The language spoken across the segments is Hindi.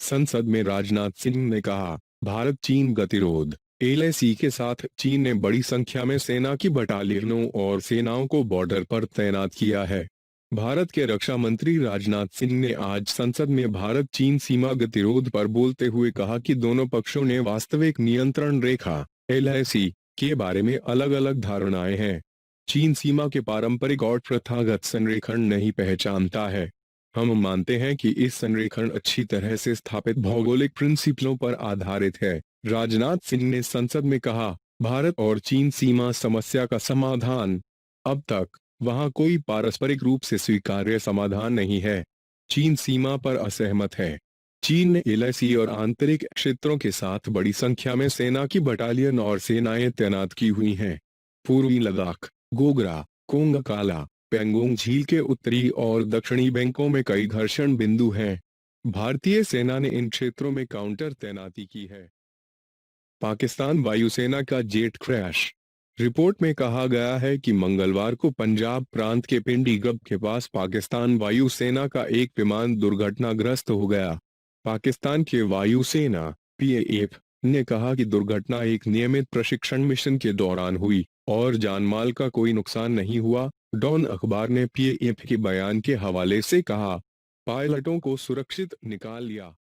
संसद में राजनाथ सिंह ने कहा, भारत चीन गतिरोध। एलएसी के साथ चीन ने बड़ी संख्या में सेना की बटालियनों और सेनाओं को बॉर्डर पर तैनात किया है। भारत के रक्षा मंत्री राजनाथ सिंह ने आज संसद में भारत चीन सीमा गतिरोध पर बोलते हुए कहा कि दोनों पक्षों ने वास्तविक नियंत्रण रेखा एलएसी के बारे में अलग अलग धारणाएं हैं। चीन सीमा के पारंपरिक और प्रथागत संरेखण नहीं पहचानता है। हम मानते हैं कि इस संरेखण अच्छी तरह से स्थापित भौगोलिक प्रिंसिपलों पर आधारित है। राजनाथ सिंह ने संसद में कहा, भारत और चीन सीमा समस्या का समाधान। अब तक वहां कोई पारस्परिक रूप से स्वीकार्य समाधान नहीं है। चीन सीमा पर असहमत है। चीन ने एलएसी और आंतरिक क्षेत्रों के साथ बड़ी संख्या में सेना की बटालियन और सेनाएं तैनात की हुई हैं। पूर्वी लद्दाख, गोगरा, कोंग काला, पेंगोंग झील के उत्तरी और दक्षिणी बैंकों में कई घर्षण बिंदु हैं। भारतीय सेना ने इन क्षेत्रों में काउंटर तैनाती की है। पाकिस्तान वायुसेना का जेट क्रैश। रिपोर्ट में कहा गया है कि मंगलवार को पंजाब प्रांत के पिंडी गब के पास पाकिस्तान वायुसेना का एक विमान दुर्घटनाग्रस्त हो गया। पाकिस्तान के वायुसेना पीएएफ ने कहा कि दुर्घटना एक नियमित प्रशिक्षण मिशन के दौरान हुई और जानमाल का कोई नुकसान नहीं हुआ। डॉन अखबार ने पीएएफ के बयान के हवाले से कहा, पायलटों को सुरक्षित निकाल लिया।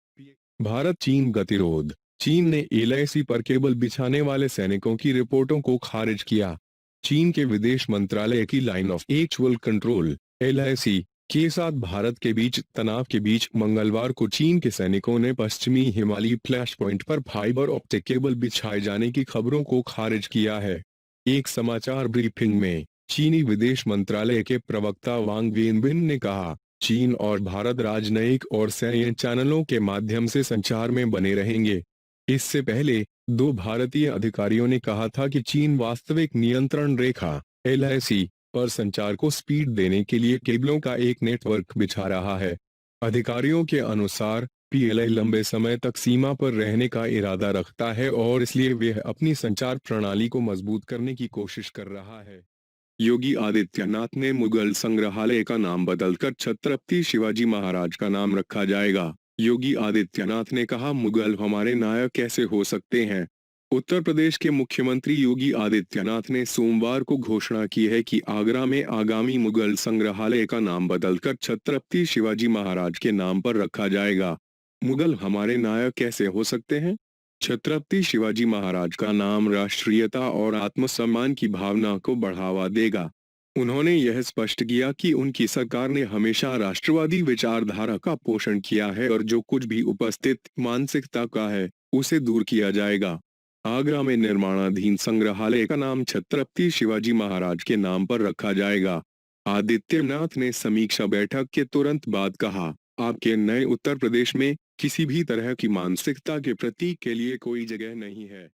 भारत चीन गतिरोध। चीन ने एलएसी पर केबल बिछाने वाले सैनिकों की रिपोर्टों को खारिज किया। चीन के विदेश मंत्रालय की line of actual control LAC के साथ भारत के बीच तनाव के बीच मंगलवार को चीन के सैनिकों ने पश्चिमी हिमालयी फ्लैश पॉइंट पर फाइबर ऑप्टिक केबल बिछाए जाने की खबरों को खारिज किया है। एक समाचार ब्रीफिंग में चीनी विदेश मंत्रालय के प्रवक्ता वांग वेनबिन ने कहा, चीन और भारत राजनयिक और सैन्य चैनलों के माध्यम से संचार में बने रहेंगे। इससे पहले दो भारतीय अधिकारियों ने कहा था कि चीन वास्तविक नियंत्रण रेखा एलएसी पर संचार को स्पीड देने के लिए केबलों का एक नेटवर्क बिछा रहा है। अधिकारियों के अनुसार पीएलए लंबे समय तक सीमा पर रहने का इरादा रखता है और इसलिए वह अपनी संचार प्रणाली को मजबूत करने की कोशिश कर रहा है। योगी आदित्यनाथ ने मुगल संग्रहालय का नाम बदलकर छत्रपति शिवाजी महाराज का नाम रखा जाएगा। योगी आदित्यनाथ ने कहा, मुगल हमारे नायक कैसे हो सकते हैं। उत्तर प्रदेश के मुख्यमंत्री योगी आदित्यनाथ ने सोमवार को घोषणा की है कि आगरा में आगामी मुगल संग्रहालय का नाम बदलकर छत्रपति शिवाजी महाराज के नाम पर रखा जाएगा। मुगल हमारे नायक कैसे हो सकते हैं। छत्रपति शिवाजी महाराज का नाम राष्ट्रीयता और आत्मसम्मान की भावना को बढ़ावा देगा। उन्होंने यह स्पष्ट किया कि उनकी सरकार ने हमेशा राष्ट्रवादी विचारधारा का पोषण किया है और जो कुछ भी उपस्थित मानसिकता का है उसे दूर किया जाएगा। आगरा में निर्माणाधीन संग्रहालय का नाम छत्रपति शिवाजी महाराज के नाम पर रखा जाएगा। आदित्यनाथ ने समीक्षा बैठक के तुरंत बाद कहा, आपके नए उत्तर प्रदेश में किसी भी तरह की मानसिकता के प्रतीक के लिए कोई जगह नहीं है।